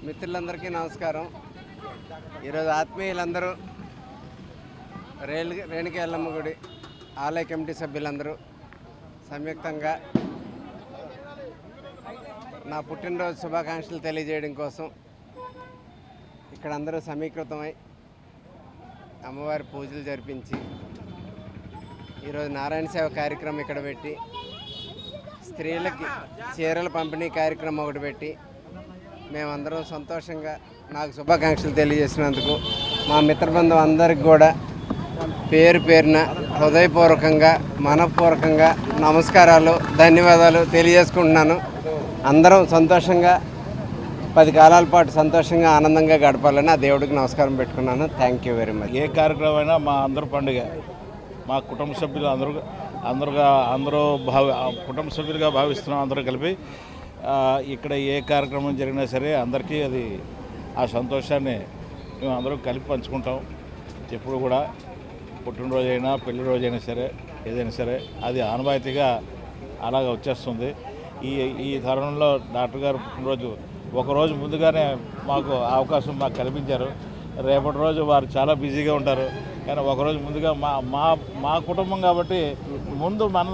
మిత్రులందరికీ నమస్కారం. ఈరోజు ఆత్మీయులందరూ రేణుక ఎల్లమ్మ గుడి ఆలయ కమిటీ సభ్యులందరూ సంయుక్తంగా నా పుట్టినరోజు శుభాకాంక్షలు తెలియజేయడం కోసం ఇక్కడ అందరూ సమీకృతమై అమ్మవారి పూజలు జరిపించి ఈరోజు నారాయణ సేవ కార్యక్రమం ఇక్కడ పెట్టి స్త్రీలకి చీరల పంపిణీ కార్యక్రమం ఒకటి పెట్టి మేమందరం సంతోషంగా నాకు శుభాకాంక్షలు తెలియజేసినందుకు మా మిత్రబృందం అందరికి కూడా పేరు పేరున హృదయపూర్వకంగా మనపూర్వకంగా నమస్కారాలు ధన్యవాదాలు తెలియజేసుకుంటున్నాను. అందరం సంతోషంగా 10 కాలాల పాటు సంతోషంగా ఆనందంగా గడపాలని ఆ దేవుడికి నమస్కారం పెట్టుకున్నాను. Thank you very much. ఏ కార్యక్రమం అయినా మా అందరి పండుగ, మా కుటుంబ సభ్యులు అందరూ కుటుంబ సభ్యులుగా భావిస్తున్నాం. అందరూ కలిపి ఇక్కడ ఏ కార్యక్రమం జరిగినా సరే అందరికీ అది ఆ సంతోషాన్ని మేము అందరూ కలిపి పంచుకుంటాం. ఎప్పుడు కూడా పుట్టినరోజు అయినా పెళ్లి రోజైనా సరే ఏదైనా సరే అది ఆనవాయితీగా అలాగ వచ్చేస్తుంది. ఈ తరుణంలో డాక్టర్ గారు పుట్టినరోజు ఒకరోజు ముందుగానే మాకు అవకాశం కల్పించారు. రేపటి రోజు వారు చాలా బిజీగా ఉంటారు, కానీ ఒకరోజు ముందుగా మా కుటుంబం కాబట్టి ముందు మన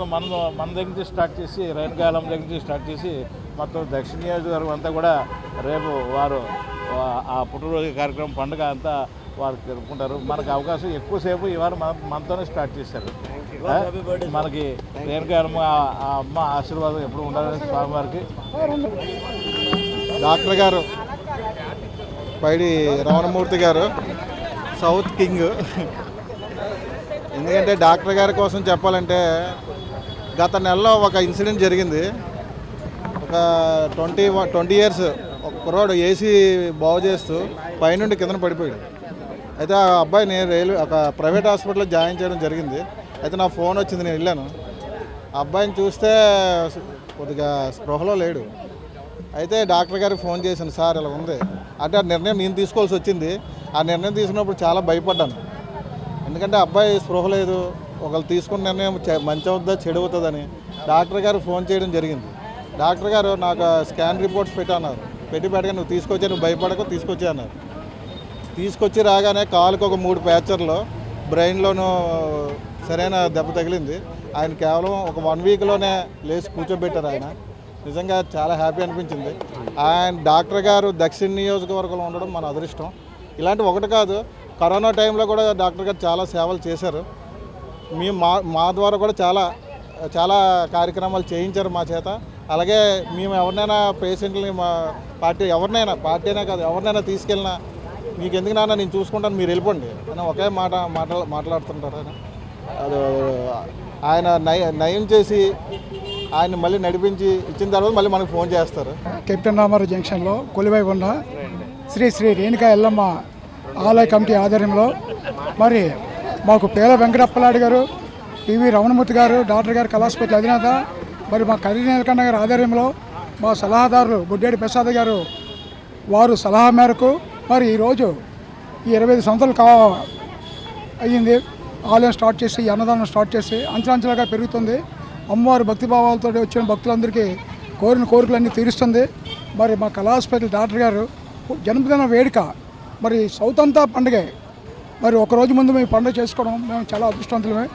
దగ్గర నుంచి స్టార్ట్ చేసి రేణుకాయలం దగ్గర నుంచి స్టార్ట్ చేసి మొత్తం దక్షిణ నియోజకవర్గం అంతా కూడా రేపు వారు ఆ పుట్టినరోజు కార్యక్రమం పండుగ అంతా వారు జరుపుకుంటారు. మనకు అవకాశం ఎక్కువసేపు ఇవాళ మనతోనే స్టార్ట్ చేశారు. మనకి రేణుకాయలమ్మ ఆ అమ్మ ఆశీర్వాదం ఎప్పుడు ఉండాలని స్వామివారికి. డాక్టర్ గారు పైడి రమణమూర్తి గారు సౌత్ కింగ్. ఎందుకంటే డాక్టర్ గారి కోసం చెప్పాలంటే గత నెలలో ఒక ఇన్సిడెంట్ జరిగింది. ఒక 20 ఇయర్స్ ఒక కుర్రాడు ఏసీ బాగు చేస్తూ పైనుండి కింద పడిపోయాడు. అయితే ఆ అబ్బాయిని ఒక ప్రైవేట్ హాస్పిటల్లో జాయిన్ చేయడం జరిగింది. అయితే నా ఫోన్ వచ్చింది, నేను వెళ్ళాను. ఆ అబ్బాయిని చూస్తే కొద్దిగా స్పృహలో లేడు. అయితే డాక్టర్ గారికి ఫోన్ చేశాను, సార్ ఇలా ఉంది అంటే ఆ నిర్ణయం నేను తీసుకోవాల్సి వచ్చింది. ఆ నిర్ణయం తీసుకున్నప్పుడు చాలా భయపడ్డాను. ఎందుకంటే అబ్బాయి స్పృహ లేదు, ఒకళ్ళు తీసుకున్న నిర్ణయం మంచి అవుతుందా చెడు అవుతుందని డాక్టర్ గారు ఫోన్ చేయడం జరిగింది. డాక్టర్ గారు నాకు స్కాన్ రిపోర్ట్స్ పెట్టన్నారు. పెట్టగా నువ్వు తీసుకొచ్చా, నువ్వు భయపడకు తీసుకొచ్చా అన్నారు. తీసుకొచ్చి రాగానే కాలుకి ఒక 3 ప్యాచర్లు, బ్రెయిన్లోనూ సరైన దెబ్బ తగిలింది. ఆయన కేవలం ఒక 1 వీక్లోనే లేచి కూర్చోబెట్టారు. ఆయన నిజంగా చాలా హ్యాపీ అనిపించింది. ఆయన డాక్టర్ గారు దక్షిణ నియోజకవర్గంలో ఉండడం మన అదృష్టం. ఇలాంటి ఒకటి కాదు, కరోనా టైంలో కూడా డాక్టర్ గారు చాలా సేవలు చేశారు. మా ద్వారా కూడా చాలా కార్యక్రమాలు చేయించారు మా చేత. అలాగే మేము ఎవరినైనా పేషెంట్లని మా పార్టీ అయినా కాదు ఎవరినైనా తీసుకెళ్ళినా మీకు ఎందుకు నాన్న నేను చూసుకుంటాను మీరు వెళ్ళిపోండి అని ఒకే మాట్లాడుతుంటారు. ఆయన నయం చేసి ఆయన మళ్ళీ నడిపించి ఇచ్చిన తర్వాత మళ్ళీ మనకు ఫోన్ చేస్తారు. కెప్టెన్ రామారావు జంక్షన్లో కొలువై ఉన్న శ్రీ రేణుక ఎల్లమ్మ ఆలయ కమిటీ ఆధ్వర్యంలో మరి మాకు పేల వెంకటప్పలాడి గారు, పివి రమణమూర్తి గారు, డాక్టర్ గారు కళాసుపత్రి అధినేత, మరి మా కర్రీ నీలకంఠ గారి ఆధ్వర్యంలో మా సలహాదారులు బుడ్డేడి ప్రసాద్ గారు వారు సలహా మేరకు మరి ఈరోజు ఈ 25 సంవత్సరాలు అయ్యింది ఆలయం స్టార్ట్ చేసి, అన్నదానం స్టార్ట్ చేసి అంచెలంచెలుగా పెరుగుతుంది. అమ్మవారి భక్తిభావాలతో వచ్చిన భక్తులందరికీ కోరిన కోరికలన్నీ తీరుస్తుంది. మరి మా కళాసుపత్రి డాక్టర్ గారు జన్మదిన వేడుక మరి సౌత్ అంతా పండుగ. మరి ఒకరోజు ముందు మేము పండుగ చేసుకోవడం మేము చాలా అదృష్టవంతులమే.